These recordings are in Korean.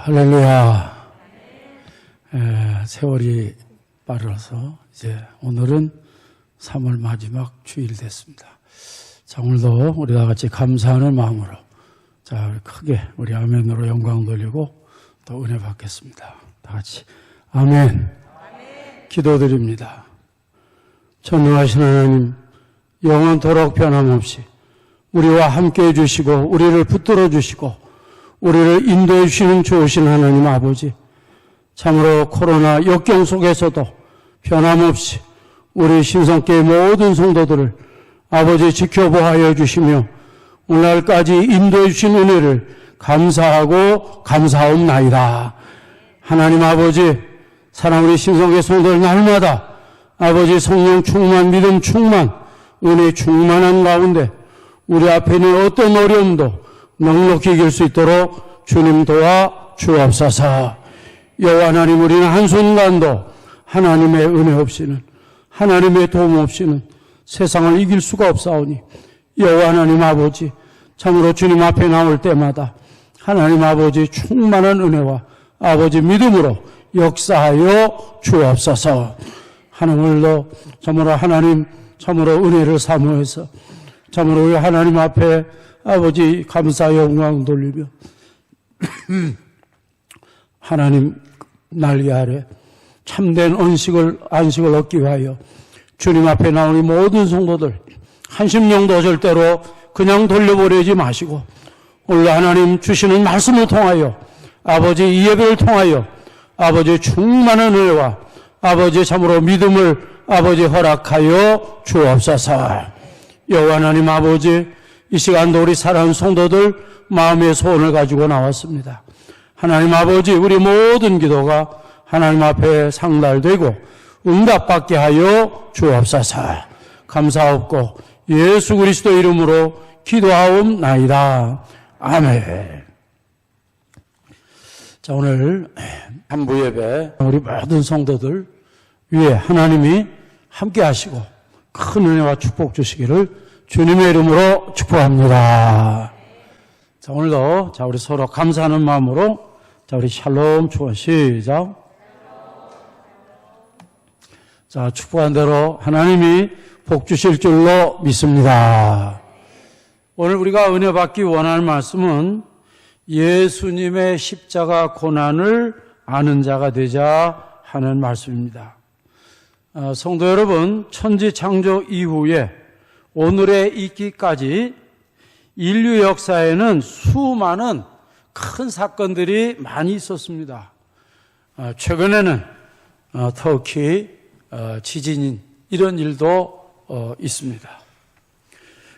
할렐루야. 세월이 빠르서 이제 오늘은 3월 마지막 주일 됐습니다. 자, 오늘도 우리 다 같이 감사하는 마음으로 자, 크게 우리 아멘으로 영광 돌리고 또 은혜 받겠습니다. 다 같이 아멘. 기도드립니다. 전능하신 하나님, 영원토록 변함없이 우리와 함께해 주시고 우리를 붙들어 주시고 우리를 인도해 주시는 좋으신 하나님 아버지, 참으로 코로나 역경 속에서도 변함없이 우리 신성교회 모든 성도들을 아버지 지켜보하여 주시며 오늘날까지 인도해 주신 은혜를 감사하고 감사옵나이다. 하나님 아버지, 사랑하는 우리 신성교회 성도들 날마다 아버지 성령 충만, 믿음 충만, 은혜 충만한 가운데 우리 앞에 있는 어떤 어려움도 넉넉히 이길 수 있도록 주님 도와 주옵소서. 여호와 하나님, 우리는 한순간도 하나님의 은혜 없이는, 하나님의 도움 없이는 세상을 이길 수가 없사오니 여호와 하나님 아버지, 참으로 주님 앞에 나올 때마다 하나님 아버지 충만한 은혜와 아버지 믿음으로 역사하여 주옵소서. 오늘도 참으로 하나님, 참으로 은혜를 사모해서 참으로 우리 하나님 앞에 아버지 감사 영광 돌리며 하나님 날개 아래 참된 안식을 얻기 위하여 주님 앞에 나오는 모든 성도들 한심령도 절대로 그냥 돌려보내지 마시고 오늘 하나님 주시는 말씀을 통하여 아버지 이 예배를 통하여 아버지 충만한 은혜와 아버지 참으로 믿음을 아버지 허락하여 주옵소서. 여호와 하나님 아버지, 이 시간도 우리 사랑하는 성도들 마음의 소원을 가지고 나왔습니다. 하나님 아버지, 우리 모든 기도가 하나님 앞에 상달되고 응답받게 하여 주옵소서. 감사하옵고 예수 그리스도 이름으로 기도하옵나이다. 아멘. 자, 오늘 한부 예배 우리 모든 성도들 위에 하나님이 함께 하시고 큰 은혜와 축복 주시기를 주님의 이름으로 축복합니다. 자, 오늘도 자, 우리 서로 감사하는 마음으로 자, 우리 샬롬 축원 시작. 자, 축복한 대로 하나님이 복 주실 줄로 믿습니다. 오늘 우리가 은혜 받기 원하는 말씀은 예수님의 십자가 고난을 아는 자가 되자 하는 말씀입니다. 성도 여러분, 천지 창조 이후에 오늘에 있기까지 인류 역사에는 수많은 큰 사건들이 많이 있었습니다. 최근에는 터키 지진 이런 일도 있습니다.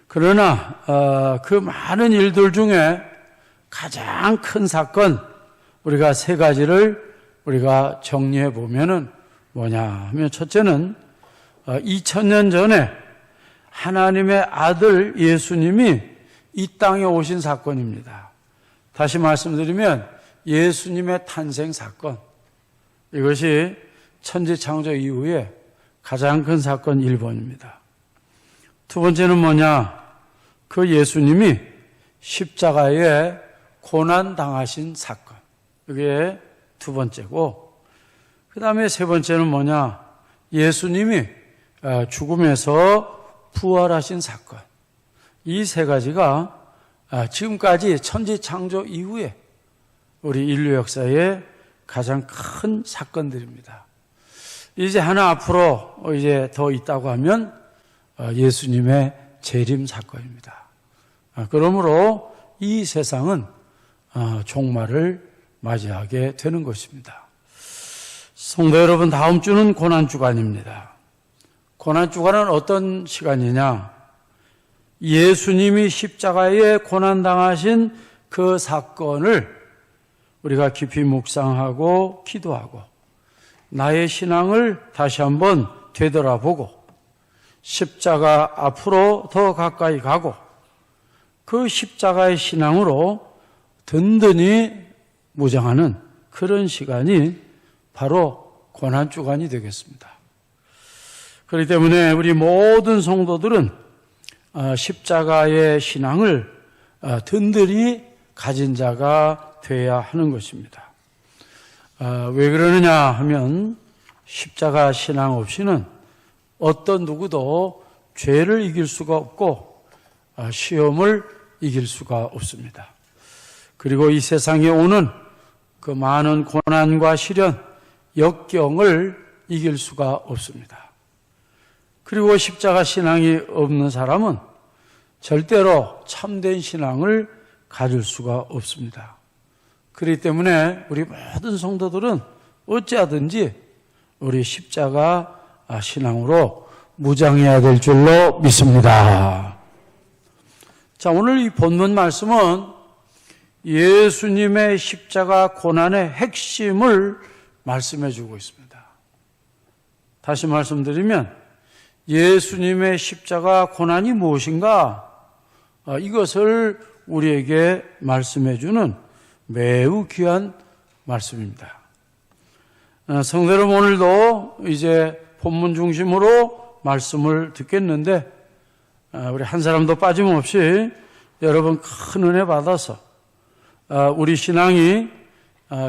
그러나 그 많은 일들 중에 가장 큰 사건 우리가 세 가지를 우리가 정리해 보면은 뭐냐 하면, 첫째는 2000년 전에 하나님의 아들 예수님이 이 땅에 오신 사건입니다. 다시 말씀드리면 예수님의 탄생 사건, 이것이 천지창조 이후에 가장 큰 사건 1번입니다. 두 번째는 뭐냐, 그 예수님이 십자가에 고난당하신 사건, 이게 두 번째고, 그 다음에 세 번째는 뭐냐, 예수님이 죽음에서 부활하신 사건. 이 세 가지가 지금까지 천지창조 이후에 우리 인류 역사의 가장 큰 사건들입니다. 이제 하나 앞으로 이제 더 있다고 하면 예수님의 재림 사건입니다. 그러므로 이 세상은 종말을 맞이하게 되는 것입니다. 성도 여러분, 다음 주는 고난주간입니다. 고난주간은 어떤 시간이냐? 예수님이 십자가에 고난당하신 그 사건을 우리가 깊이 묵상하고 기도하고 나의 신앙을 다시 한번 되돌아보고 십자가 앞으로 더 가까이 가고 그 십자가의 신앙으로 든든히 무장하는 그런 시간이 바로 고난주간이 되겠습니다. 그렇기 때문에 우리 모든 성도들은 십자가의 신앙을 든든히 가진 자가 되어야 하는 것입니다. 왜 그러느냐 하면 십자가 신앙 없이는 어떤 누구도 죄를 이길 수가 없고 시험을 이길 수가 없습니다. 그리고 이 세상에 오는 그 많은 고난과 시련, 역경을 이길 수가 없습니다. 그리고 십자가 신앙이 없는 사람은 절대로 참된 신앙을 가질 수가 없습니다. 그렇기 때문에 우리 모든 성도들은 어찌하든지 우리 십자가 신앙으로 무장해야 될 줄로 믿습니다. 자, 오늘 이 본문 말씀은 예수님의 십자가 고난의 핵심을 말씀해 주고 있습니다. 다시 말씀드리면 예수님의 십자가 고난이 무엇인가? 이것을 우리에게 말씀해 주는 매우 귀한 말씀입니다. 성도 여러분, 오늘도 이제 본문 중심으로 말씀을 듣겠는데 우리 한 사람도 빠짐없이 여러분 큰 은혜 받아서 우리 신앙이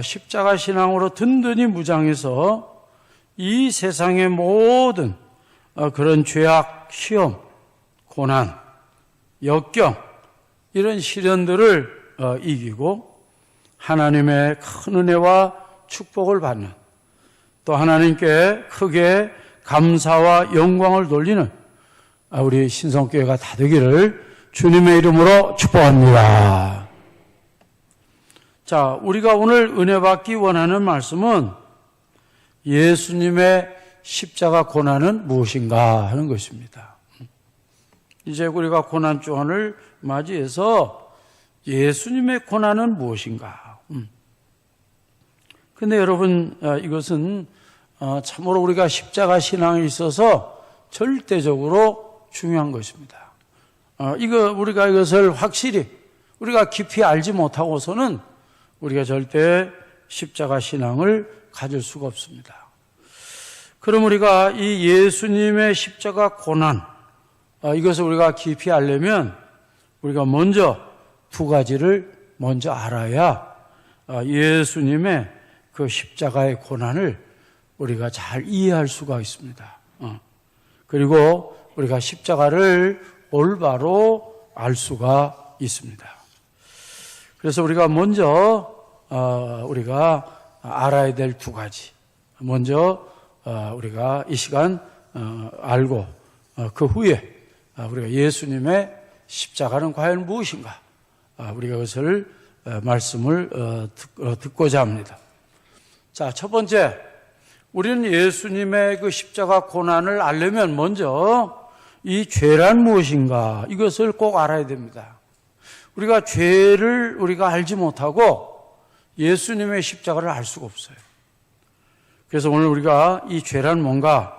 십자가 신앙으로 든든히 무장해서 이 세상의 모든 그런 죄악, 시험, 고난, 역경 이런 시련들을 이기고 하나님의 큰 은혜와 축복을 받는, 또 하나님께 크게 감사와 영광을 돌리는 우리 신성교회가 다 되기를 주님의 이름으로 축복합니다. 자, 우리가 오늘 은혜 받기 원하는 말씀은 예수님의 십자가 고난은 무엇인가 하는 것입니다. 이제 우리가 고난주간을 맞이해서 예수님의 고난은 무엇인가? 근데 여러분, 이것은 참으로 우리가 십자가 신앙에 있어서 절대적으로 중요한 것입니다. 우리가 이것을 확실히 우리가 깊이 알지 못하고서는 우리가 절대 십자가 신앙을 가질 수가 없습니다. 그럼 우리가 이 예수님의 십자가 고난, 이것을 우리가 깊이 알려면 우리가 먼저 두 가지를 먼저 알아야 예수님의 그 십자가의 고난을 우리가 잘 이해할 수가 있습니다. 그리고 우리가 십자가를 올바로 알 수가 있습니다. 그래서 우리가 먼저 우리가 알아야 될 두 가지, 먼저 우리가 이 시간 알고 그 후에 우리가 예수님의 십자가는 과연 무엇인가, 우리가 그것을 말씀을 듣고자 합니다. 자, 첫 번째, 우리는 예수님의 그 십자가 고난을 알려면 먼저 이 죄란 무엇인가, 이것을 꼭 알아야 됩니다. 우리가 죄를 우리가 알지 못하고 예수님의 십자가를 알 수가 없어요. 그래서 오늘 우리가 이 죄란 뭔가,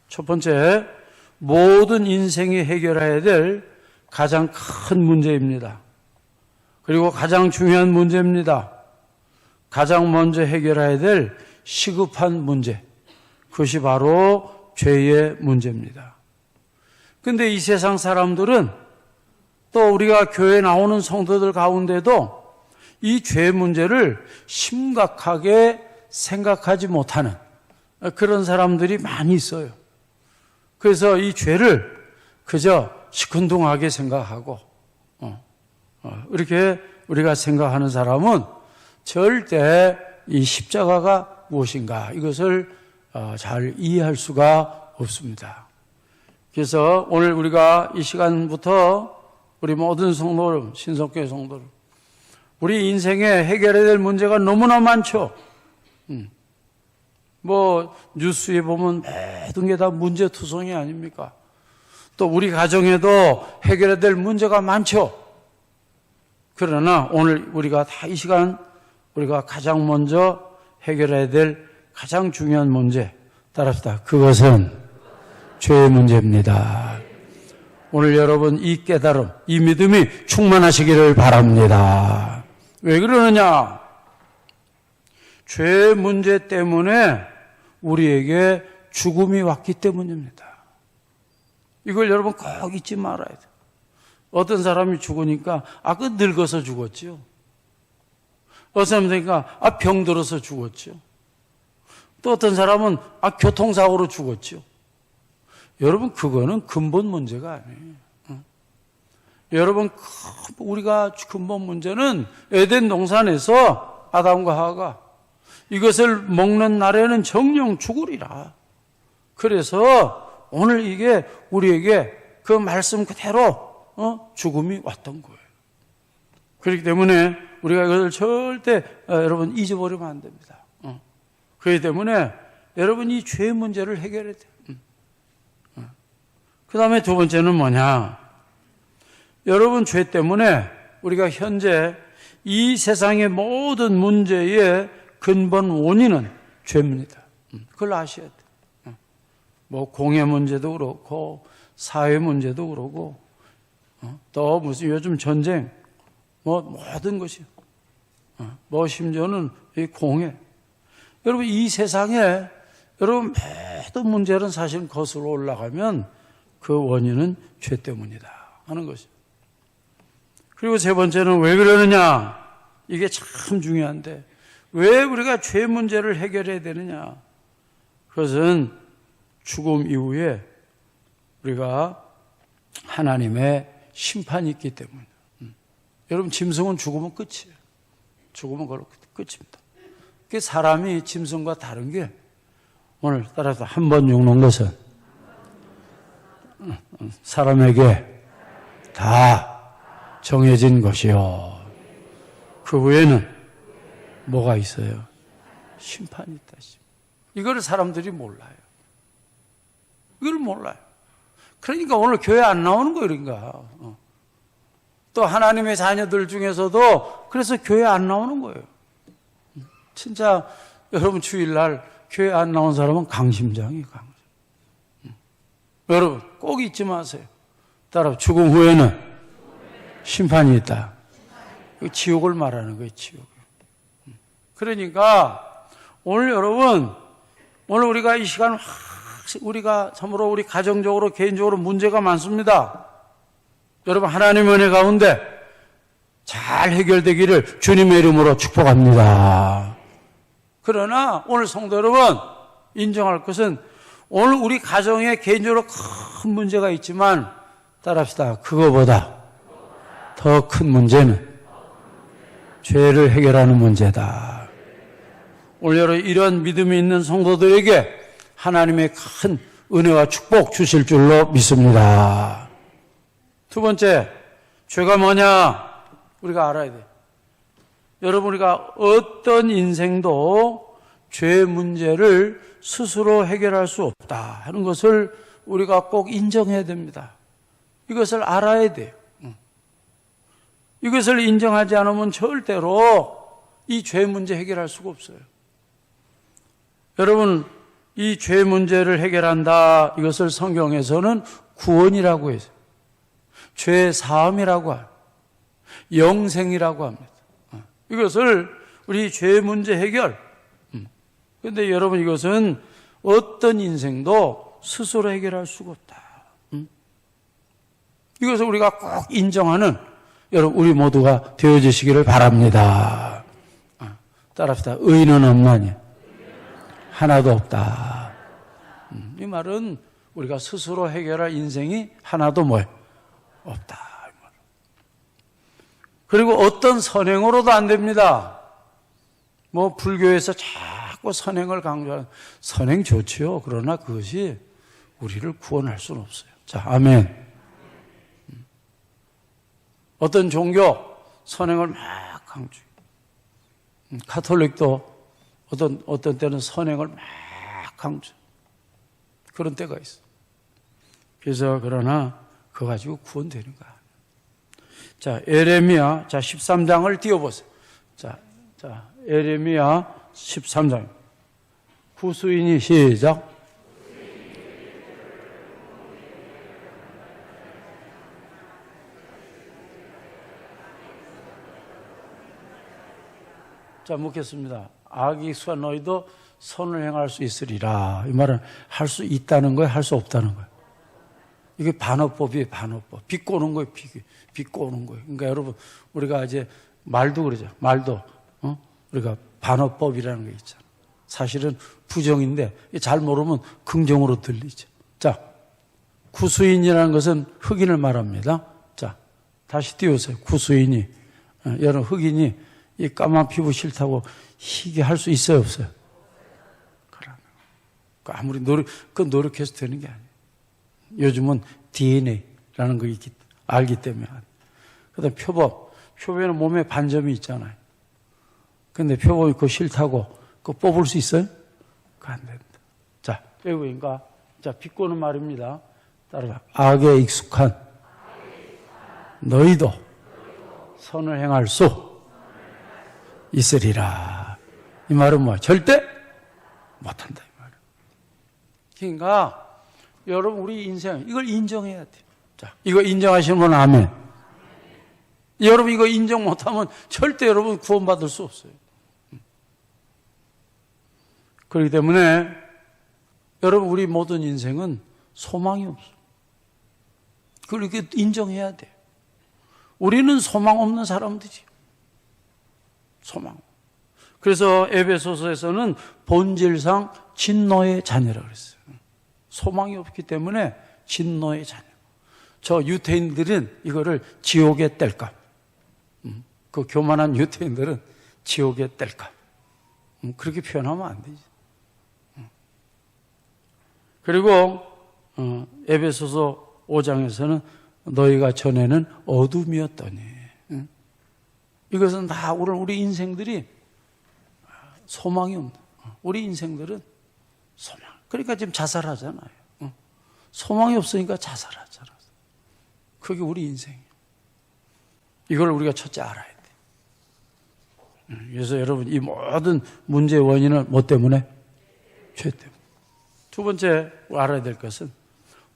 첫 번째, 모든 인생이 해결해야 될 가장 큰 문제입니다. 그리고 가장 중요한 문제입니다. 가장 먼저 해결해야 될 시급한 문제, 그것이 바로 죄의 문제입니다. 그런데 이 세상 사람들은, 또 우리가 교회에 나오는 성도들 가운데도 이 죄 문제를 심각하게 생각하지 못하는 그런 사람들이 많이 있어요. 그래서 이 죄를 그저 시큰둥하게 생각하고 이렇게 우리가 생각하는 사람은 절대 이 십자가가 무엇인가, 이것을 잘 이해할 수가 없습니다. 그래서 오늘 우리가 이 시간부터 우리 모든 성도들, 신성교회 성도들, 우리 인생에 해결해야 될 문제가 너무나 많죠. 뉴스에 보면 모든 게 다 문제투성이 아닙니까? 또 우리 가정에도 해결해야 될 문제가 많죠. 그러나 오늘 우리가 다 이 시간 우리가 가장 먼저 해결해야 될 가장 중요한 문제, 따라합시다. 그것은 죄의 문제입니다. 오늘 여러분 이 깨달음, 이 믿음이 충만하시기를 바랍니다. 왜 그러느냐? 죄의 문제 때문에 우리에게 죽음이 왔기 때문입니다. 이걸 여러분 꼭 잊지 말아야 돼요. 어떤 사람이 죽으니까 그 늙어서 죽었죠. 어떤 사람이 되니까 병들어서 죽었죠. 또 어떤 사람은 교통사고로 죽었죠. 여러분, 그거는 근본 문제가 아니에요. 여러분, 우리가 근본 문제는 에덴 동산에서 아담과 하와가 이것을 먹는 날에는 정령 죽으리라. 그래서 오늘 이게 우리에게 그 말씀 그대로 죽음이 왔던 거예요. 그렇기 때문에 우리가 이것을 절대 여러분 잊어버리면 안 됩니다. 그렇기 때문에 여러분 이 죄 문제를 해결해야 돼요. 그 다음에 두 번째는 뭐냐? 여러분, 죄 때문에 우리가 현재 이 세상의 모든 문제의 근본 원인은 죄입니다. 그걸 아셔야 돼요. 뭐 공해 문제도 그렇고 사회 문제도 그렇고 또 무슨 요즘 전쟁 뭐 모든 것이 뭐 심지어는 이 공해. 여러분, 이 세상에 여러분 모든 문제는 사실 거슬러 올라가면 그 원인은 죄 때문이다 하는 것이죠. 그리고 세 번째는 왜 그러느냐? 이게 참 중요한데 왜 우리가 죄 문제를 해결해야 되느냐? 그것은 죽음 이후에 우리가 하나님의 심판이 있기 때문이에요. 여러분, 짐승은 죽으면 끝이에요. 죽으면 그걸로 끝입니다. 그 사람이 짐승과 다른 게 오늘 따라서 한 번 죽는 것은 사람에게 다 정해진 것이요. 그 후에는 뭐가 있어요? 심판이 있다. 이걸 사람들이 몰라요. 이걸 몰라요. 그러니까 오늘 교회 안 나오는 거 이런가. 또 하나님의 자녀들 중에서도 그래서 교회 안 나오는 거예요. 진짜 여러분 주일날 교회 안 나온 사람은 강심장이에요. 여러분 꼭 잊지 마세요. 따라 죽음 후에는 심판이 있다. 지옥을 말하는 거예요. 지옥. 그러니까 오늘 여러분, 오늘 우리가 이 시간 우리가 참으로 우리 가정적으로 개인적으로 문제가 많습니다. 여러분, 하나님의 은혜 가운데 잘 해결되기를 주님의 이름으로 축복합니다. 그러나 오늘 성도 여러분, 인정할 것은 오늘 우리 가정에 개인적으로 큰 문제가 있지만 따라합시다. 그거보다 더 큰 문제는 죄를 해결하는 문제다. 오늘 여러분, 이런 믿음이 있는 성도들에게 하나님의 큰 은혜와 축복 주실 줄로 믿습니다. 두 번째, 죄가 뭐냐? 우리가 알아야 돼요. 여러분, 우리가 어떤 인생도 죄 문제를 스스로 해결할 수 없다 하는 것을 우리가 꼭 인정해야 됩니다. 이것을 알아야 돼요. 이것을 인정하지 않으면 절대로 이 죄 문제 해결할 수가 없어요. 여러분, 이 죄 문제를 해결한다, 이것을 성경에서는 구원이라고 해서 죄 사함이라고 합니다. 영생이라고 합니다. 이것을 우리 죄 문제 해결. 그런데 여러분, 이것은 어떤 인생도 스스로 해결할 수가 없다. 이것을 우리가 꼭 인정하는 여러분, 우리 모두가 되어주시기를 바랍니다. 따라합시다. 의인은 없나니 하나도 없다. 이 말은 우리가 스스로 해결할 인생이 하나도 없다. 그리고 어떤 선행으로도 안 됩니다. 뭐 불교에서 자꾸 선행을 강조하는, 선행 좋지요. 그러나 그것이 우리를 구원할 수는 없어요. 자, 아멘. 어떤 종교 선행을 막 강조해요. 가톨릭도 어떤 때는 선행을 막 강조. 그런 때가 있어. 그래서 그러나 그거 가지고 구원되는 거야. 자, 에레미야 13장을 띄워보세요. 자, 에레미야 13장. 구수인이 시작. 자, 묻겠습니다. 악이 있으나 너희도 선을 행할 수 있으리라. 이 말은 할 수 있다는 거예요? 할 수 없다는 거예요? 이게 반어법이에요, 반어법. 비꼬는 거예요, 비꼬는 거예요. 그러니까 여러분, 우리가 이제 말도 그러죠. 말도, 우리가 반어법이라는 게 있잖아요. 사실은 부정인데 잘 모르면 긍정으로 들리죠. 자, 구수인이라는 것은 흑인을 말합니다. 자, 다시 띄우세요. 구수인이. 여러분, 흑인이 이 까만 피부 싫다고 희게 할 수 있어요, 없어요? 그러면. 아무리 노력해서 되는 게 아니에요. 요즘은 DNA라는 거 알기 때문에. 그 다음에 표범에는 몸에 반점이 있잖아요. 근데 표범이 그거 싫다고 그거 뽑을 수 있어요? 그거 안 된다. 자, 외국인가? 자, 비꼬는 말입니다. 따라가. 악에 익숙한 너희도 선을 행할 수 있으리라. 이 말은 뭐야? 절대 못한다. 이 말이야. 그러니까 여러분 우리 인생 이걸 인정해야 돼요. 자, 이거 인정하시는 분은 아멘. 여러분 이거 인정 못하면 절대 여러분 구원받을 수 없어요. 그렇기 때문에 여러분 우리 모든 인생은 소망이 없어요. 그렇게 인정해야 돼요. 우리는 소망 없는 사람들이죠. 소망. 그래서 에베소서에서는 본질상 진노의 자녀라고 그랬어요. 소망이 없기 때문에 진노의 자녀. 저 유태인들은 이거를 지옥의 뗄감. 그 교만한 유태인들은 지옥의 뗄감. 그렇게 표현하면 안 되지. 그리고 에베소서 5장에서는 너희가 전에는 어둠이었더니 이것은 다 우리 인생들이 소망이 없는 우리 인생들은 소망. 그러니까 지금 자살하잖아요. 소망이 없으니까 자살하잖아. 그게 우리 인생이에요. 이걸 우리가 첫째 알아야 돼. 그래서 여러분 이 모든 문제의 원인은 뭐 때문에? 죄 때문에. 두 번째 알아야 될 것은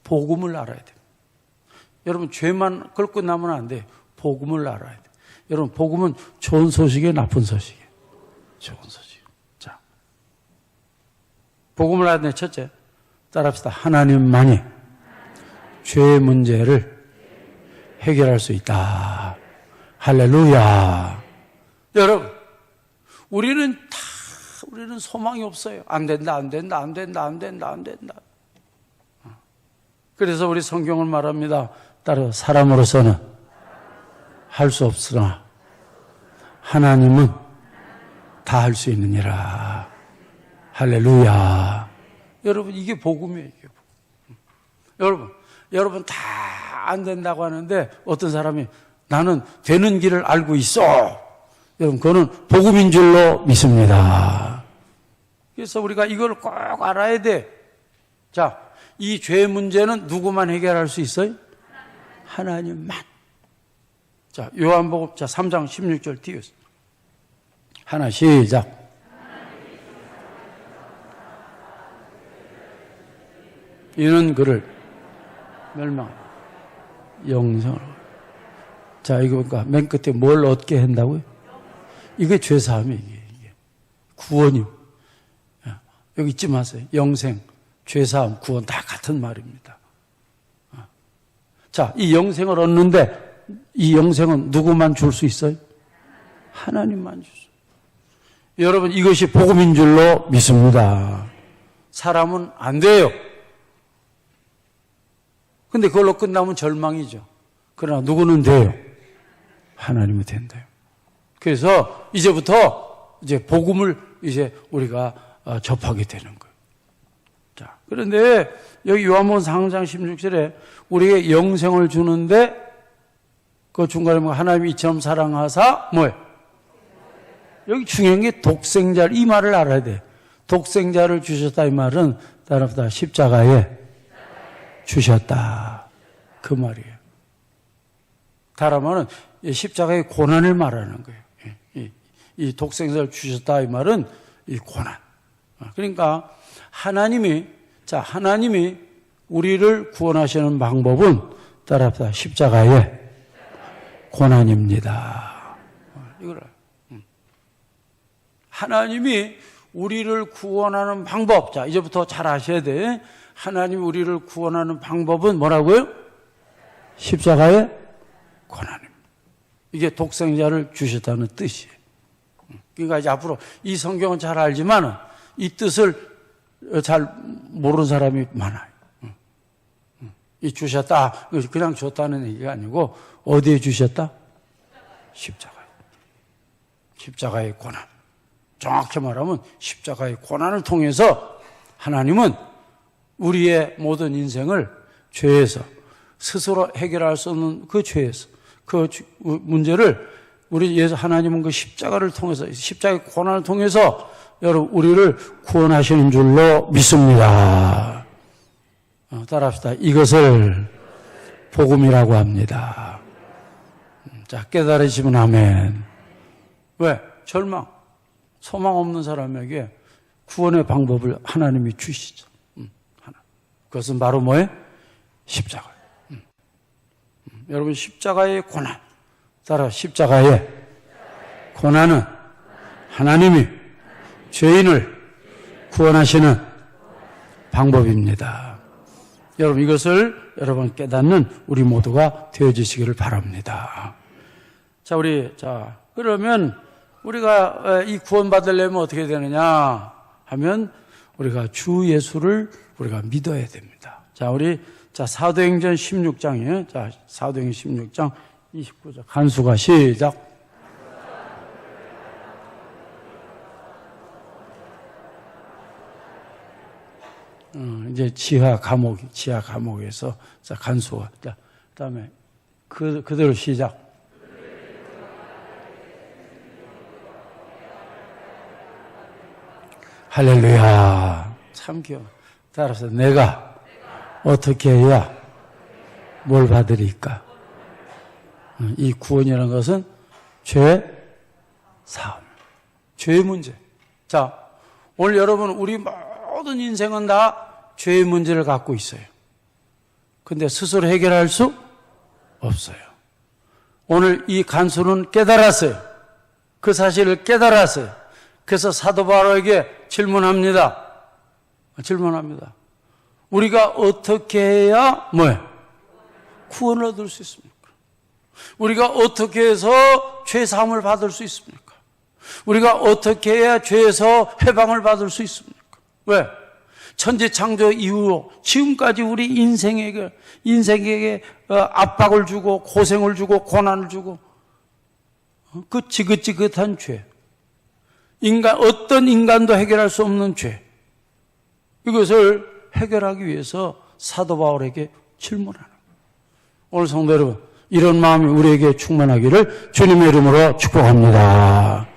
복음을 알아야 돼요. 여러분 죄만 긁고 나면 안 돼요. 복음을 알아야 돼요. 여러분 복음은 좋은 소식이에요, 나쁜 소식이에요? 좋은 소식. 자, 복음을 알아야 돼요. 첫째, 따라합시다. 하나님만이 죄의 문제를 해결할 수 있다. 할렐루야. 여러분, 우리는 소망이 없어요. 안 된다. 그래서 우리 성경을 말합니다. 따라 사람으로서는 할 수 없으나 하나님은 다 할 수 있느니라. 할렐루야. 여러분, 이게 복음이에요. 이게 복음. 여러분 다 안 된다고 하는데 어떤 사람이 나는 되는 길을 알고 있어. 여러분, 그거는 복음인 줄로 믿습니다. 그래서 우리가 이걸 꼭 알아야 돼. 자, 이 죄 문제는 누구만 해결할 수 있어요? 하나님만. 자, 요한복음 3장 16절 띄우세요. 하나, 시작. 이는 그를 멸망, 영생을. 자, 이거 그러니까 맨 끝에 뭘 얻게 한다고요? 이게 죄사함이에요. 이게 구원이요. 여기 잊지 마세요. 영생, 죄사함, 구원 다 같은 말입니다. 자, 이 영생을 얻는데 이 영생은 누구만 줄 수 있어요? 하나님만 주세요. 여러분, 이것이 복음인 줄로 믿습니다. 사람은 안 돼요. 근데 그걸로 끝나면 절망이죠. 그러나 누구는 돼요? 하나님이 된대요. 그래서 이제부터 이제 복음을 이제 우리가 접하게 되는 거예요. 자, 그런데 여기 요한복음 4장 16절에 우리에게 영생을 주는데 그 중간에 뭐 하나님이 이처럼 사랑하사 뭐예요? 여기 중요한 게 독생자를, 이 말을 알아야 돼. 독생자를 주셨다 이 말은 따라서 십자가에 주셨다. 그 말이에요. 다르면은 십자가의 고난을 말하는 거예요. 이 독생자를 주셨다 이 말은 이 고난. 그러니까 하나님이 우리를 구원하시는 방법은 따라합시다. 십자가의 고난입니다. 이걸 하나님이 우리를 구원하는 방법. 자, 이제부터 잘 아셔야 돼. 하나님이 우리를 구원하는 방법은 뭐라고요? 십자가의 고난입니다. 이게 독생자를 주셨다는 뜻이에요. 그러니까 이제 앞으로 이 성경은 잘 알지만 이 뜻을 잘 모르는 사람이 많아요. 이 주셨다, 그냥 줬다는 얘기가 아니고 어디에 주셨다? 십자가에. 십자가의 고난. 정확히 말하면 십자가의 고난을 통해서 하나님은 우리의 모든 인생을 죄에서 스스로 해결할 수 없는 그 죄에서 그 문제를 우리 예수 하나님은 그 십자가를 통해서 십자가의 고난을 통해서 여러분 우리를 구원하시는 줄로 믿습니다. 따라합시다. 이것을 복음이라고 합니다. 자, 깨달으시면 아멘. 왜? 절망, 소망 없는 사람에게 구원의 방법을 하나님이 주시죠. 그것은 바로 뭐예요? 십자가예요. 여러분 십자가의 고난, 따라 십자가의 고난은 하나님이 죄인을 구원하시는 방법입니다. 여러분 이것을 여러분 깨닫는 우리 모두가 되어지시기를 바랍니다. 자, 그러면 우리가 이 구원받으려면 어떻게 되느냐 하면 우리가 주 예수를 우리가 믿어야 됩니다. 자, 사도행전 16장이에요. 자, 사도행전 16장 29절. 간수가 시작. 이제 지하 감옥에서 자, 간수가. 자, 그다음에 그대로 시작. 할렐루야. 참 귀여워. 따라서 내가 어떻게 해야 뭘 받으리까? 이 구원이라는 것은 죄 사함, 죄의 문제. 자, 오늘 여러분 우리 모든 인생은 다 죄의 문제를 갖고 있어요. 근데 스스로 해결할 수 없어요. 오늘 이 간수는 깨달았어요. 그 사실을 깨달았어요. 그래서 사도 바울에게 질문합니다. 우리가 어떻게 해야 구원을 얻을 수 있습니까? 우리가 어떻게 해서 죄 사함을 받을 수 있습니까? 우리가 어떻게 해야 죄에서 해방을 받을 수 있습니까? 왜? 천지 창조 이후로 지금까지 우리 인생에게 압박을 주고 고생을 주고 고난을 주고 그 지긋지긋한 죄, 어떤 인간도 해결할 수 없는 죄, 이것을 해결하기 위해서 사도 바울에게 질문하는 거예요. 오늘 성도 여러분, 이런 마음이 우리에게 충만하기를 주님의 이름으로 축복합니다.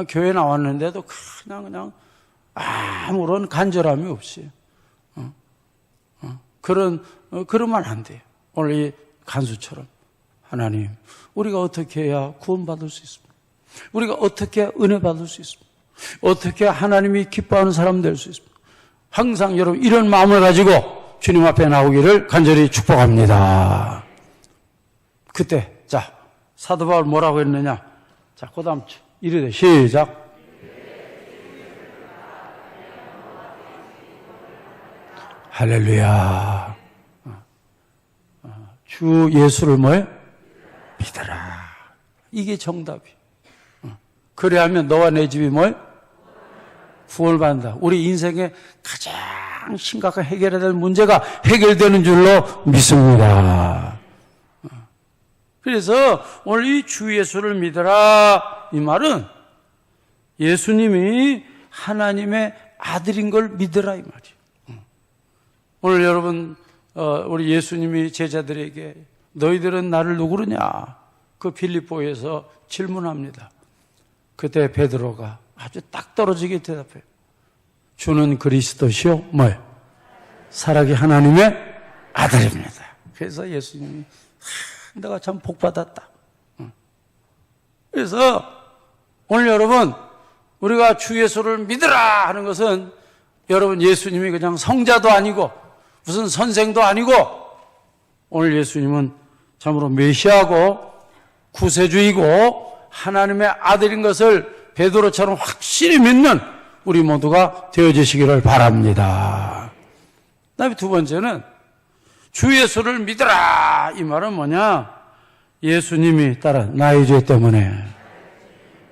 교회 나왔는데도 그냥 아무런 간절함이 없이 그러면 안 돼요. 오늘 이 간수처럼 하나님, 우리가 어떻게 해야 구원받을 수 있습니까? 우리가 어떻게 은혜 받을 수 있습니까? 어떻게 하나님이 기뻐하는 사람 될 수 있습니까? 항상 여러분 이런 마음을 가지고 주님 앞에 나오기를 간절히 축복합니다. 그때 자, 사도 바울 뭐라고 했느냐? 자, 그 다음 이르되 시작. 할렐루야. 주 예수를 믿어라. 이게 정답이에요. 그래야면 너와 내 집이 구원을 받는다. 우리 인생의 가장 심각한 해결해야 될 문제가 해결되는 줄로 믿습니다. 그래서 오늘 이 주 예수를 믿어라, 이 말은 예수님이 하나님의 아들인 걸 믿어라, 이 말이에요. 오늘 여러분, 우리 예수님이 제자들에게 너희들은 나를 누구느냐? 그 빌립보에서 질문합니다. 그때 베드로가 아주 딱 떨어지게 대답해요. 주는 그리스도시요, 살아계 하나님의 아들입니다. 그래서 예수님이 내가 참 복받았다. 그래서 오늘 여러분, 우리가 주 예수를 믿으라 하는 것은 여러분 예수님이 그냥 성자도 아니고 무슨 선생도 아니고 오늘 예수님은 참으로 메시아고 구세주이고 하나님의 아들인 것을 베드로처럼 확실히 믿는 우리 모두가 되어지시기를 바랍니다. 그다음에 두 번째는 주 예수를 믿으라, 이 말은 뭐냐? 예수님이 따라 나의 죄 때문에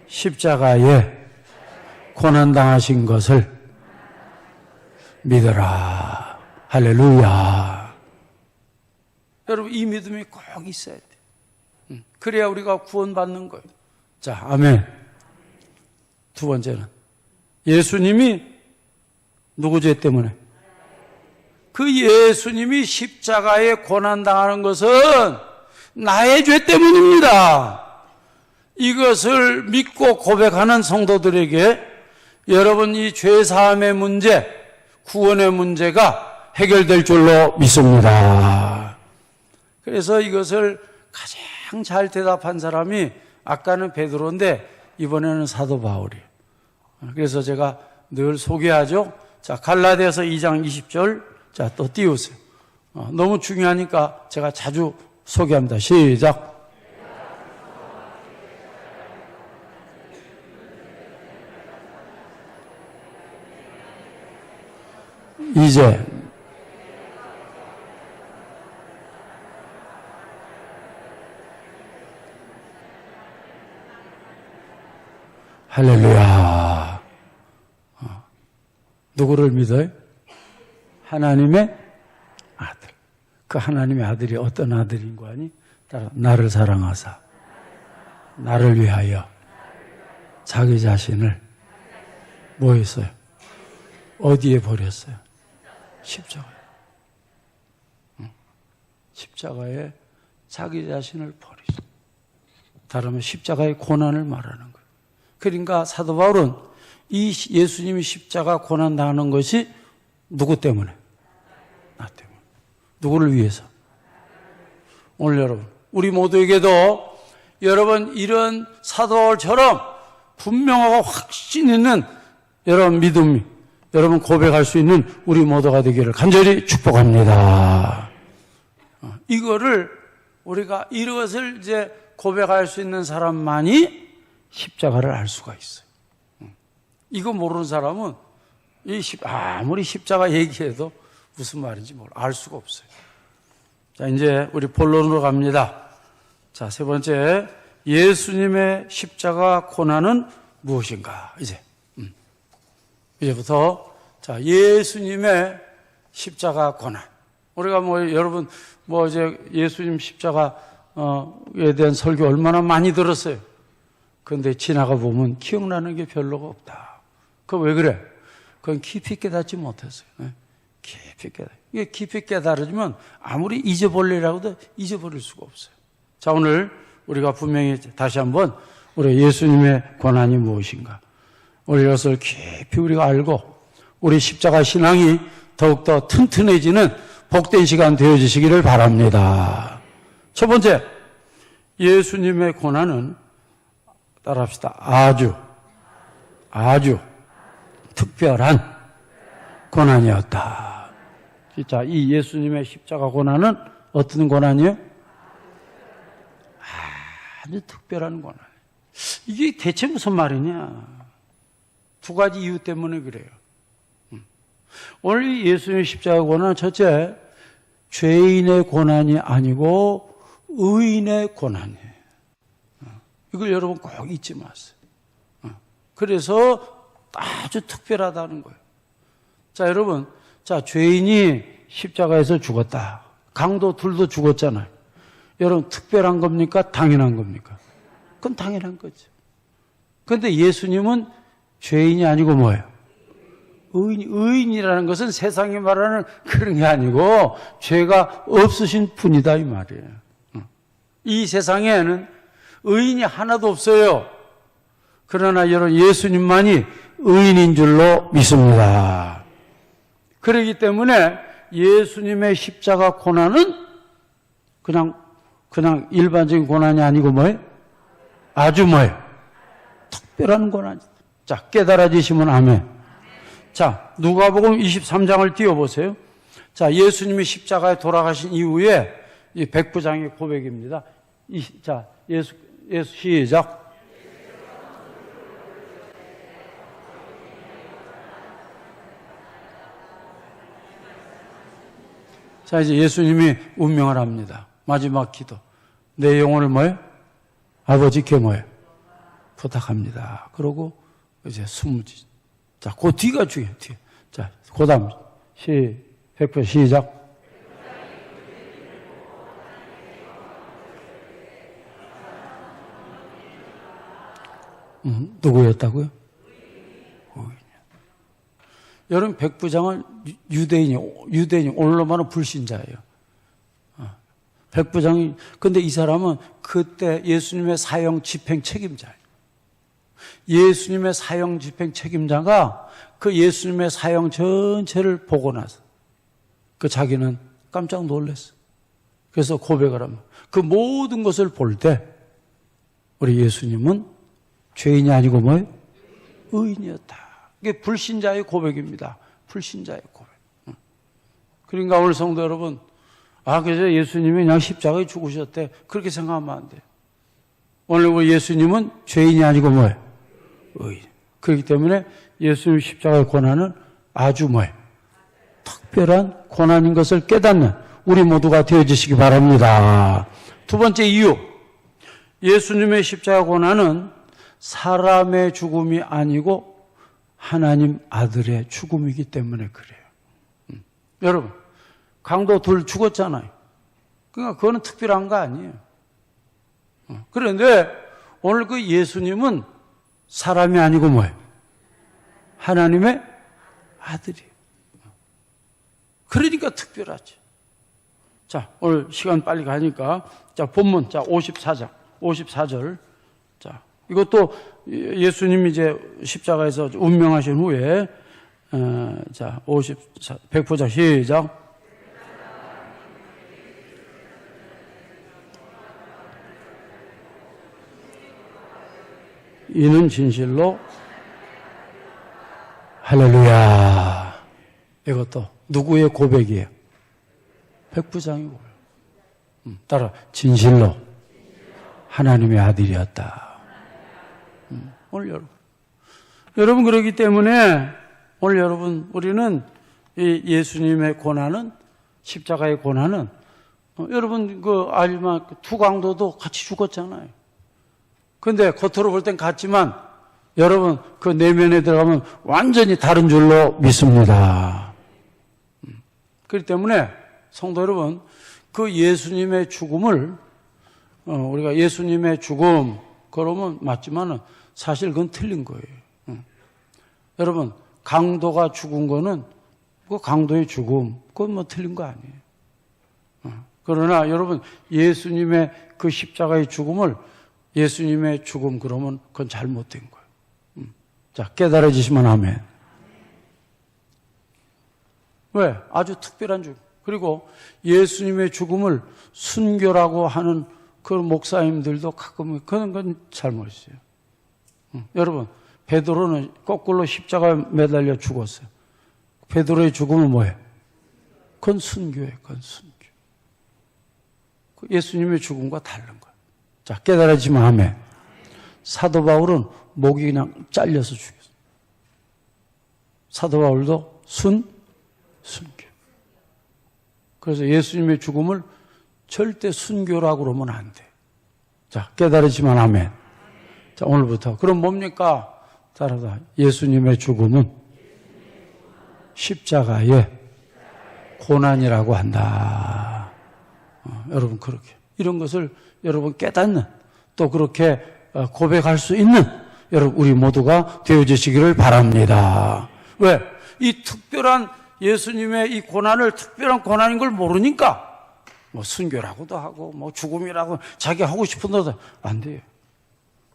십자가에 고난당하신 것을 믿어라. 할렐루야. 여러분, 이 믿음이 꼭 있어야 돼. 그래야 우리가 구원받는 거예요. 자, 아멘. 두 번째는 예수님이 누구 죄 때문에? 그 예수님이 십자가에 고난당하는 것은 나의 죄 때문입니다. 이것을 믿고 고백하는 성도들에게 여러분 이 죄사함의 문제, 구원의 문제가 해결될 줄로 믿습니다. 그래서 이것을 가장 잘 대답한 사람이 아까는 베드로인데 이번에는 사도 바울이에요. 그래서 제가 늘 소개하죠. 자, 갈라디아서 2장 20절. 자, 또 띄우세요. 너무 중요하니까 제가 자주 소개합니다. 시작. 이제 할렐루야. 누구를 믿어요? 하나님의 아들. 그 하나님의 아들이 어떤 아들인 거 아니? 나를 사랑하사 나를 위하여 자기 자신을 뭐 했어요? 어디에 버렸어요? 십자가에. 십자가에 자기 자신을 버리죠. 다르면 십자가의 고난을 말하는 거예요. 그러니까 사도 바울은 이 예수님이 십자가 고난 당하는 것이 누구 때문에? 나 때문에. 누구를 위해서? 오늘 여러분, 우리 모두에게도 여러분 이런 사도 바울처럼 분명하고 확신 있는 여러분 믿음이 여러분 고백할 수 있는 우리 모두가 되기를 간절히 축복합니다. 이거를 우리가 이것을 이제 고백할 수 있는 사람만이 십자가를 알 수가 있어요. 이거 모르는 사람은 아무리 십자가 얘기해도 무슨 말인지 알 수가 없어요. 자, 이제 우리 본론으로 갑니다. 자, 세 번째, 예수님의 십자가 고난은 무엇인가? 이제부터 자, 예수님의 십자가 고난. 우리가 여러분 이제 예수님 십자가에 대한 설교 얼마나 많이 들었어요. 그런데 지나가 보면 기억나는 게 별로가 없다. 그거 왜 그래? 그건 깊이 깨닫지 못했어요. 깊이 깨달아. 이게 깊이 깨달아지면 아무리 잊어버리라고도 잊어버릴 수가 없어요. 자, 오늘 우리가 분명히 다시 한번 우리 예수님의 고난이 무엇인가? 우리 이것을 깊이 우리가 알고 우리 십자가 신앙이 더욱더 튼튼해지는 복된 시간 되어지시기를 바랍니다. 첫 번째, 예수님의 고난은 따라합시다. 아주 특별한 고난이었다. 진짜 이 예수님의 십자가 고난은 어떤 고난이에요? 아주 특별한 고난. 이게 대체 무슨 말이냐? 두 가지 이유 때문에 그래요. 오늘 예수님의 십자가 고난은 첫째, 죄인의 고난이 아니고 의인의 고난이에요. 이걸 여러분 꼭 잊지 마세요. 그래서 아주 특별하다는 거예요. 자, 여러분, 자, 죄인이 십자가에서 죽었다. 강도 둘도 죽었잖아요. 여러분, 특별한 겁니까? 당연한 겁니까? 그건 당연한 거죠. 그런데 예수님은 죄인이 아니고 뭐예요? 의인이라는 것은 세상이 말하는 그런 게 아니고 죄가 없으신 분이다 이 말이에요. 이 세상에는 의인이 하나도 없어요. 그러나 여러분 예수님만이 의인인 줄로 믿습니다. 그렇기 때문에 예수님의 십자가 고난은 그냥 일반적인 고난이 아니고 뭐예요? 아주 뭐예요? 특별한 고난이다. 자, 깨달아지시면 아멘. 자, 누가복음 23장을 띄워보세요. 자, 예수님이 십자가에 돌아가신 이후에 이 백부장의 고백입니다. 자, 예수 시작. 자, 이제 예수님이 운명을 합니다. 마지막 기도. 내 영혼을 뭐예요? 아버지께 뭐예요? 부탁합니다. 그러고 이제 숨지. 자, 그 뒤가 중요해요. 뒤. 자, 그 다음 백부 시작. 누구였다고요? 여러분, 백부장은 유대인이 오늘로 말하면 불신자예요. 백부장이, 근데 이 사람은 그때 예수님의 사형 집행 책임자예요. 예수님의 사형 집행 책임자가 그 예수님의 사형 전체를 보고 나서 그 자기는 깜짝 놀랐어. 그래서 고백을 하면 그 모든 것을 볼 때 우리 예수님은 죄인이 아니고 뭐예요? 의인이었다. 이게 불신자의 고백입니다. 불신자의 고백. 그러니까 오늘 성도 여러분, 그래서 예수님이 그냥 십자가에 죽으셨대. 그렇게 생각하면 안 돼요. 오늘 예수님은 죄인이 아니고 뭐예요? 의인. 그렇기 때문에 예수님 십자가의 고난은 아주 뭐예요? 특별한 고난인 것을 깨닫는 우리 모두가 되어주시기 바랍니다. 두 번째 이유. 예수님의 십자가 고난은 사람의 죽음이 아니고 하나님 아들의 죽음이기 때문에 그래요. 여러분, 강도 둘 죽었잖아요. 그러니까 그거는 특별한 거 아니에요. 그런데 오늘 그 예수님은 사람이 아니고 뭐예요? 하나님의 아들이에요. 그러니까 특별하지. 자, 오늘 시간 빨리 가니까, 자, 본문, 자, 54절. 자, 이것도 예수님이 이제 십자가에서 운명하신 후에, 자, 100부자 시작. 이는 진실로 할렐루야. 이것도 누구의 고백이에요? 백부장의 고백. 따라 진실로 하나님의 아들이었다. 오늘 여러분 그렇기 때문에 오늘 여러분 우리는 이 예수님의 고난은 십자가의 고난은 여러분 알지만 두 강도도 같이 죽었잖아요. 근데 겉으로 볼 땐 같지만 여러분 그 내면에 들어가면 완전히 다른 줄로 믿습니다. 그렇기 때문에 성도 여러분 그 예수님의 죽음을 우리가 예수님의 죽음 그러면 맞지만은 사실 그건 틀린 거예요. 여러분 강도가 죽은 거는 그 강도의 죽음 그건 뭐 틀린 거 아니에요. 그러나 여러분 예수님의 그 십자가의 죽음을 예수님의 죽음 그러면 그건 잘못된 거예요. 자, 깨달아지시면 아멘. 왜? 아주 특별한 죽음. 그리고 예수님의 죽음을 순교라고 하는 그 목사님들도 가끔 그런 건 잘못이에요. 여러분, 베드로는 거꾸로 십자가에 매달려 죽었어요. 베드로의 죽음은 뭐예요? 그건 순교예요. 그건 순교. 예수님의 죽음과 다른 거예요. 자, 깨달아지면 아멘. 사도 바울은 목이 그냥 잘려서 죽였어요. 사도 바울도 순교. 그래서 예수님의 죽음을 절대 순교라고 그러면 안 돼. 자, 깨달으시면 아멘. 자, 오늘부터. 그럼 뭡니까? 따라다. 예수님의 죽음은 십자가의 고난이라고 한다. 여러분, 그렇게. 이런 것을 여러분 깨닫는, 또 그렇게 고백할 수 있는 여러분, 우리 모두가 되어주시기를 바랍니다. 왜? 이 특별한 예수님의 이 고난을 특별한 고난인 걸 모르니까 뭐 순교라고도 하고 뭐 죽음이라고 자기 하고 싶은 대로 안 돼요.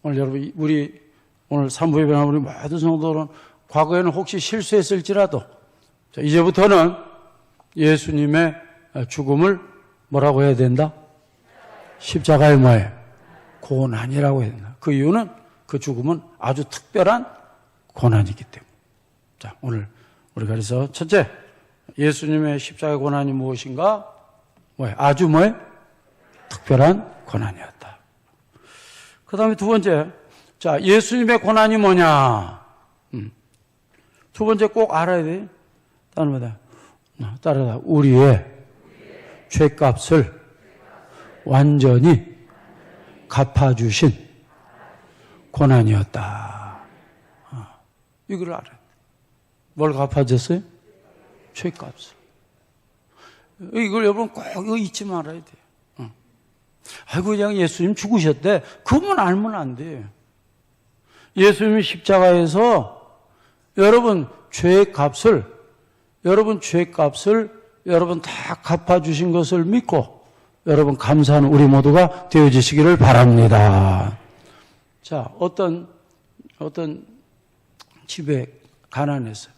오늘 여러분 우리 오늘 산부 예배나 우리 모든 성도는 과거에는 혹시 실수했을지라도 자, 이제부터는 예수님의 죽음을 뭐라고 해야 된다? 십자가의 뭐예요? 고난이라고 해야 된다. 그 이유는 그 죽음은 아주 특별한 고난이기 때문에. 자, 오늘 우리가 그래서 첫째, 예수님의 십자가의 고난이 무엇인가? 뭐예요? 아주 뭐예요? 특별한 고난이었다. 그 다음에 두 번째, 자, 예수님의 고난이 뭐냐? 두 번째 꼭 알아야 돼요. 따라다. 우리의 죄값을 완전히 갚아주신 고난이었다. 이걸 알아야 돼. 뭘 갚아줬어요? 죄값을. 이걸 여러분 꼭 이거 잊지 말아야 돼요. 아이고, 그냥 예수님 죽으셨대. 그것만 알면 안 돼요. 예수님이 십자가에서 여러분 죄값을 여러분 다 갚아주신 것을 믿고 여러분 감사하는 우리 모두가 되어지시기를 바랍니다. 자, 어떤 집에 가난해서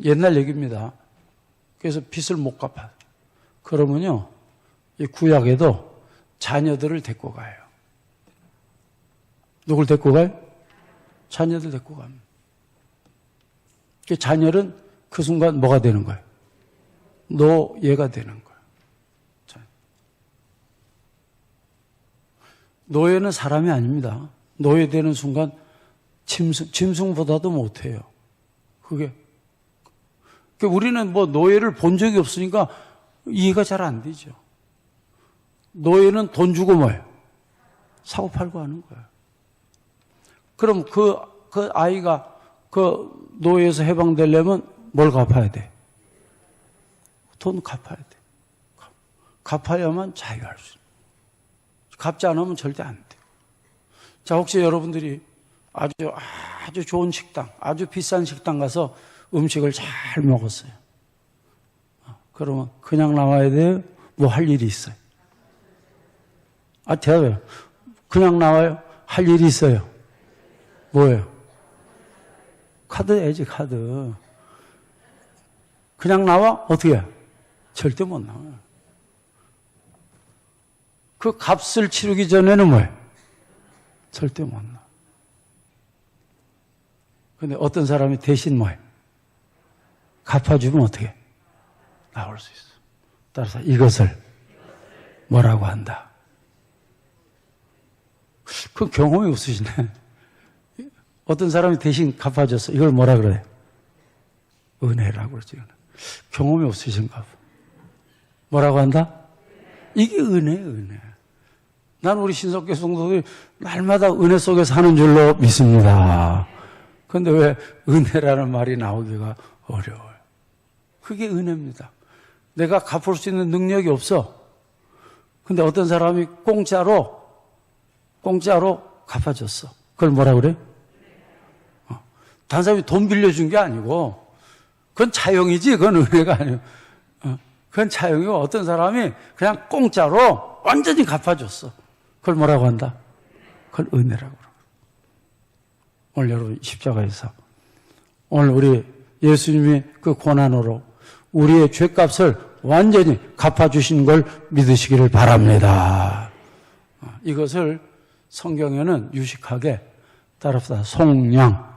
옛날 얘기입니다. 그래서 빚을 못 갚아요. 그러면요, 이 구약에도 자녀들을 데리고 가요. 누굴 데리고 가요? 자녀들 데리고 갑니다. 그 자녀는 그 순간 뭐가 되는 거예요? 노예가 되는 거예요. 노예는 사람이 아닙니다. 노예되는 순간 짐승보다도 못해요. 그게. 우리는 뭐 노예를 본 적이 없으니까 이해가 잘 안 되죠. 노예는 돈 주고 뭐예요? 사고 팔고 하는 거예요. 그럼 그 아이가 그 노예에서 해방되려면 뭘 갚아야 돼? 돈 갚아야 돼. 갚아야만 자유할 수 있어요. 갚지 않으면 절대 안 돼. 자, 혹시 여러분들이 아주 좋은 식당, 아주 비싼 식당 가서 음식을 잘 먹었어요. 그러면 그냥 나와야 돼요? 뭐 할 일이 있어요? 대답해요. 그냥 나와요? 할 일이 있어요? 뭐예요? 카드 내야지, 카드. 그냥 나와? 어떻게 해? 절대 못 나와요. 그 값을 치르기 전에는 뭐예요? 절대 못 나와. 근데 어떤 사람이 대신 뭐예요? 갚아주면 어떻게 해? 나올 수 있어. 따라서 이것을 뭐라고 한다? 그 경험이 없으시네. 어떤 사람이 대신 갚아줬어. 이걸 뭐라 그래요? 은혜라고 그러죠. 경험이 없으신가 봐. 뭐라고 한다? 이게 은혜. 난 우리 신석교 성도들이 날마다 은혜 속에 사는 줄로 믿습니다. 그런데 왜 은혜라는 말이 나오기가 어려워요? 그게 은혜입니다. 내가 갚을 수 있는 능력이 없어. 근데 어떤 사람이 공짜로 갚아줬어. 그걸 뭐라 그래? 다른 사람이 돈 빌려준 게 아니고, 그건 차용이지, 그건 은혜가 아니고. 그건 차용이고, 어떤 사람이 그냥 공짜로 완전히 갚아줬어. 그걸 뭐라고 한다? 그걸 은혜라고 그러고. 오늘 여러분 십자가에서 오늘 우리 예수님이 그 고난으로 우리의 죄값을 완전히 갚아주신 걸 믿으시기를 바랍니다. 이것을 성경에는 유식하게 따라서 송량.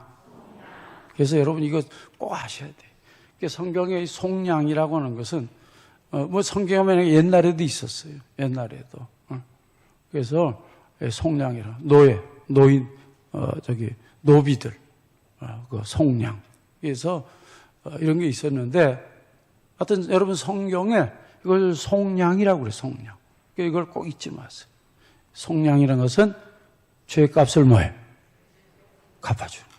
그래서 여러분 이거 꼭 아셔야 돼요. 성경의 송량이라고 하는 것은 뭐 성경에 옛날에도 있었어요. 옛날에도. 그래서 송량이라 노인 노비들 그 송량. 그래서 이런 게 있었는데 하여튼 여러분 성경에 이걸 송량이라고 그래요. 송량. 이걸 꼭 잊지 마세요. 송량이라는 것은 죄값을 뭐예요? 갚아주는.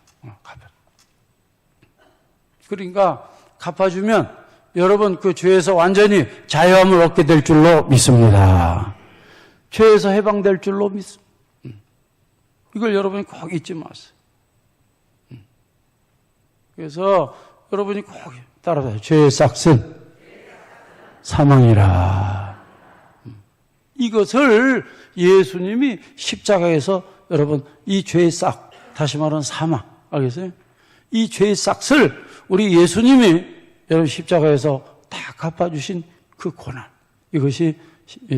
그러니까 갚아주면 여러분 그 죄에서 완전히 자유함을 얻게 될 줄로 믿습니다. 죄에서 해방될 줄로 믿습니다. 이걸 여러분이 꼭 잊지 마세요. 그래서 여러분이 꼭 따라서 죄의 싹은 사망이라. 이것을 예수님이 십자가에서 여러분 이 죄의 싹, 다시 말하는 사망, 알겠어요? 이 죄의 싹을 우리 예수님이 여러분 십자가에서 다 갚아주신 그 고난, 이것이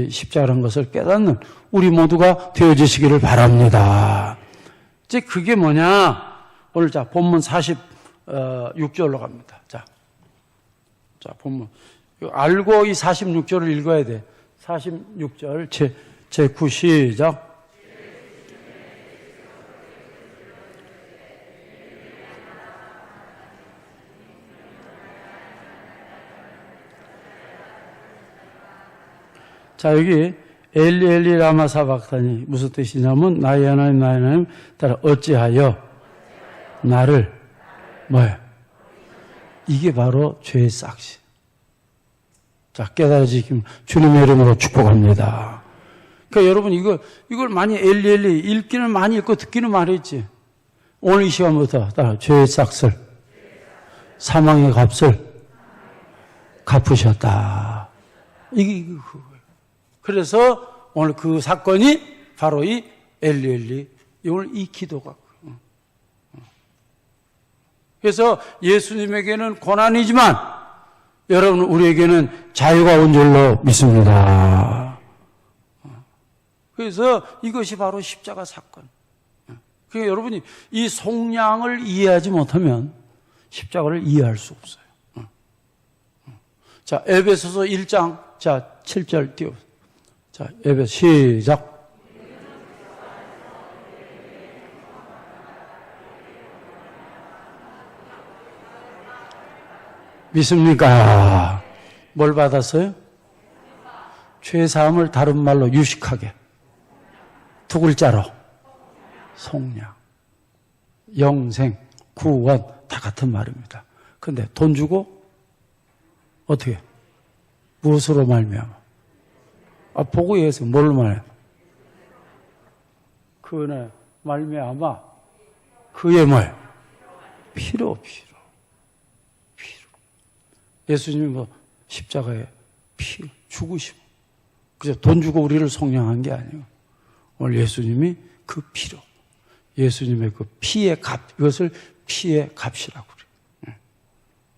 십자가라는 것을 깨닫는 우리 모두가 되어지시기를 바랍니다. 이제 그게 뭐냐? 오늘 자 본문 46절로 갑니다. 자 본문 알고 이 46절을 읽어야 돼. 46절 제9 시작. 자, 여기 엘리 엘리 라마 사박타니 무슨 뜻이냐면 나의 하나님 따라 어찌하여 나를 뭐예요? 이게 바로 죄의 싹시. 자, 깨달아지기를 주님의 이름으로 축복합니다. 그러니까 여러분 이걸 많이 엘리 읽기는 많이 읽고 듣기는 많이 했지. 오늘 이 시간부터 따라 죄의 싹을 사망의 값을 갚으셨다. 이게 그거예요. 그래서 오늘 그 사건이 바로 이 엘리 오늘 이 기도가. 그래서 예수님에게는 고난이지만 여러분 우리에게는 자유가 온 줄로 믿습니다. 그래서 이것이 바로 십자가 사건. 그러니까 여러분이 이 속량을 이해하지 못하면 십자가를 이해할 수 없어요. 자, 에베소서 1장, 자, 7절 띄워. 자, 에베소 시작. 믿습니까? 뭘 받았어요? 죄사함을 다른 말로 유식하게. 두 글자로. 속량. 영생, 구원, 다 같은 말입니다. 근데 돈 주고, 어떻게? 무엇으로 말미암아? 보고 얘기해서 뭘로 말미암아? 그네 말미암아, 그의 뭘? 피로. 예수님이 뭐 십자가에 피 죽으시고 그래서 돈 주고 우리를 속량한 게 아니에요. 오늘 예수님이 그 피로 예수님의 그 피의 값 이것을 피의 값이라고 그래요.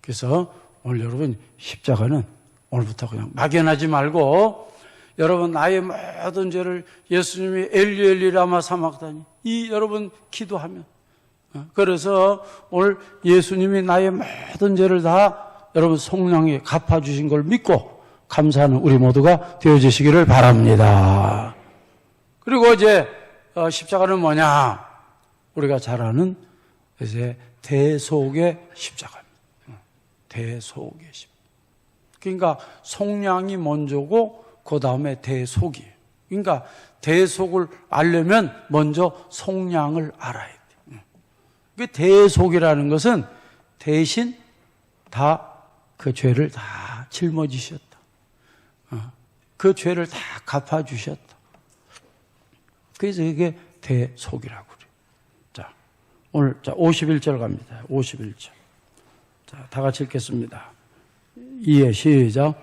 그래서 오늘 여러분 십자가는 오늘부터 그냥 막연하지 말고 여러분 나의 모든 죄를 예수님이 엘리 라마 사막다니 이 여러분 기도하면 그래서 오늘 예수님이 나의 모든 죄를 다 여러분 속량히 갚아주신 걸 믿고 감사하는 우리 모두가 되어주시기를 바랍니다. 그리고 이제 십자가는 뭐냐? 우리가 잘 아는 이제 대속의 십자가입니다. 대속의 십자가. 그러니까 속량이 먼저고 그 다음에 대속이에요. 그러니까 대속을 알려면 먼저 속량을 알아야 돼요. 그 대속이라는 것은 대신 다 그 죄를 다 짊어지셨다. 그 죄를 다 갚아주셨다. 그래서 이게 대속이라고 그래요. 자, 오늘 51절 갑니다. 51절. 자, 다 같이 읽겠습니다. 이에 시작.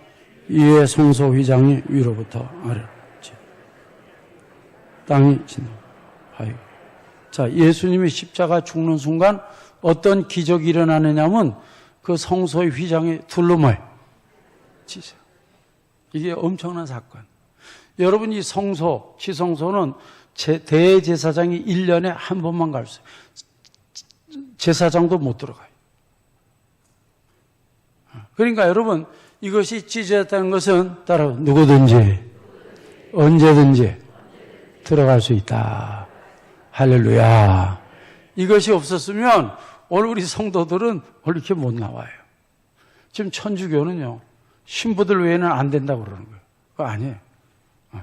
이에 성소 휘장이 위로부터 아래로 땅이 진동하여. 자, 예수님이 십자가 죽는 순간 어떤 기적이 일어나느냐면 그 성소의 휘장이 둘러머요. 이게 엄청난 사건. 여러분 이 성소, 지성소는 대제사장이 1년에 한 번만 갈 수 있어요. 제사장도 못 들어가요. 그러니까 여러분 이것이 찢어졌다는 것은 따라 누구든지 언제든지 들어갈 수 있다. 할렐루야. 이것이 없었으면 오늘 우리 성도들은 원래 이렇게 못 나와요. 지금 천주교는요, 신부들 외에는 안 된다고 그러는 거예요. 그거 아니에요.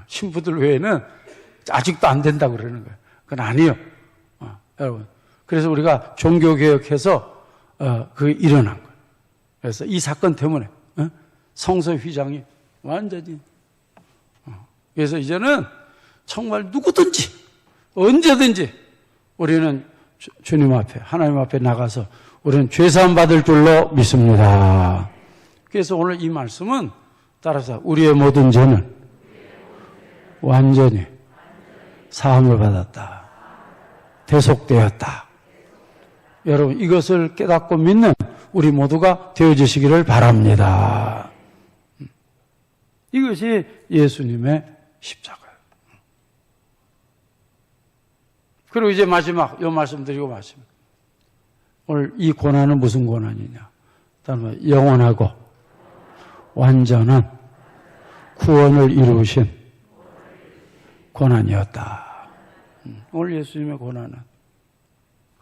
신부들 외에는 아직도 안 된다고 그러는 거예요. 그건 아니에요. 여러분. 그래서 우리가 종교개혁해서, 그게 일어난 거예요. 그래서 이 사건 때문에, 성서 휘장이 완전히, 그래서 이제는 정말 누구든지, 언제든지 우리는 주님 앞에, 하나님 앞에 나가서 우리는 죄사함 받을 줄로 믿습니다. 그래서 오늘 이 말씀은 따라서 우리의 모든 죄는 완전히 사함을 받았다. 대속되었다. 여러분 이것을 깨닫고 믿는 우리 모두가 되어주시기를 바랍니다. 이것이 예수님의 십자가예요. 그리고 이제 마지막 요 말씀 드리고 마십니다. 오늘 이 고난은 무슨 고난이냐? 다른 영원하고 완전한 구원을 이루신 고난이었다. 오늘 예수님의 고난은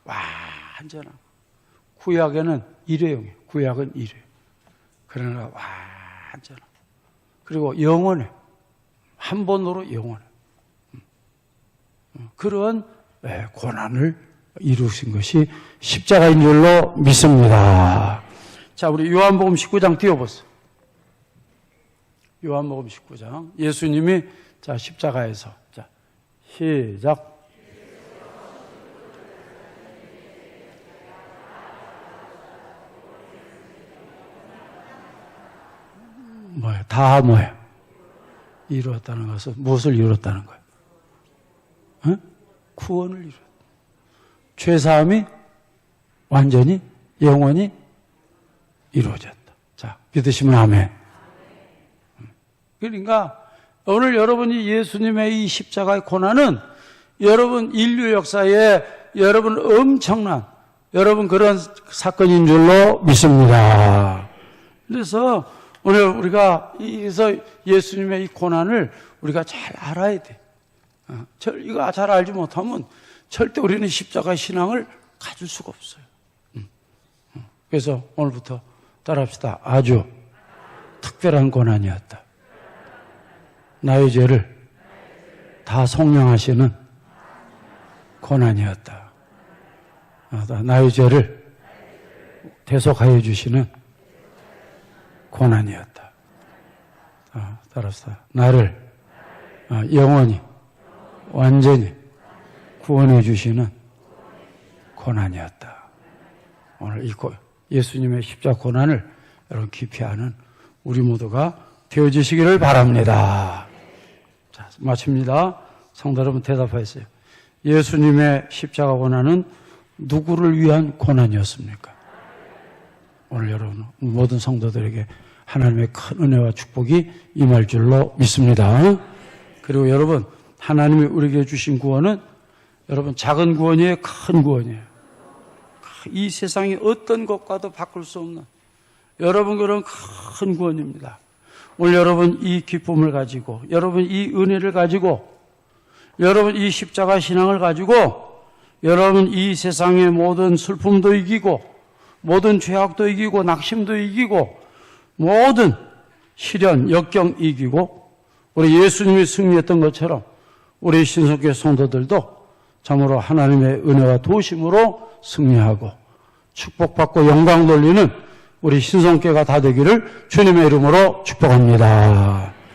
완전한 구약에는 일회용이에요. 구약은 일회. 그러나 완전한 그리고 영원해. 한 번으로 영원해. 그런 고난을 이루신 것이 십자가인 줄로 믿습니다. 자, 우리 요한복음 19장 띄워보세요. 요한복음 19장. 예수님이 자, 십자가에서. 자, 시작. 뭐예요? 다 뭐예요? 이루었다는 것은 무엇을 이루었다는 거예요? 어? 구원을 이루었다. 죄사함이 완전히 영원히 이루어졌다. 자, 믿으시면 아멘. 그러니까 오늘 여러분이 예수님의 이 십자가의 고난은 여러분 인류 역사에 여러분 엄청난 여러분 그런 사건인 줄로 믿습니다. 그래서 오늘 우리가 그래서 예수님의 이 고난을 우리가 잘 알아야 돼. 이거 잘 알지 못하면 절대 우리는 십자가 신앙을 가질 수가 없어요. 그래서 오늘부터 따라합시다. 아주 특별한 고난이었다. 나의 죄를 다 속량하시는 고난이었다. 나의 죄를 대속하여 주시는 고난이었다. 따라합시다. 나를 영원히 완전히 구원해 주시는 고난이었다. 오늘 이 예수님의 십자가 고난을 여러분 깊이 아는 우리 모두가 되어주시기를 바랍니다. 자, 마칩니다. 성도 여러분 대답하세요. 예수님의 십자가 고난은 누구를 위한 고난이었습니까? 오늘 여러분 모든 성도들에게 하나님의 큰 은혜와 축복이 임할 줄로 믿습니다. 그리고 여러분 하나님이 우리에게 주신 구원은 여러분 작은 구원이에요? 큰 구원이에요? 이 세상의 어떤 것과도 바꿀 수 없는 여러분 그런 큰 구원입니다. 오늘 여러분 이 기쁨을 가지고 여러분 이 은혜를 가지고 여러분 이 십자가 신앙을 가지고 여러분 이 세상의 모든 슬픔도 이기고 모든 죄악도 이기고 낙심도 이기고 모든 시련 역경 이기고 우리 예수님이 승리했던 것처럼 우리 신성교회 성도들도 참으로 하나님의 은혜와 도우심으로 승리하고 축복받고 영광 돌리는 우리 신성교회가 다 되기를 주님의 이름으로 축복합니다.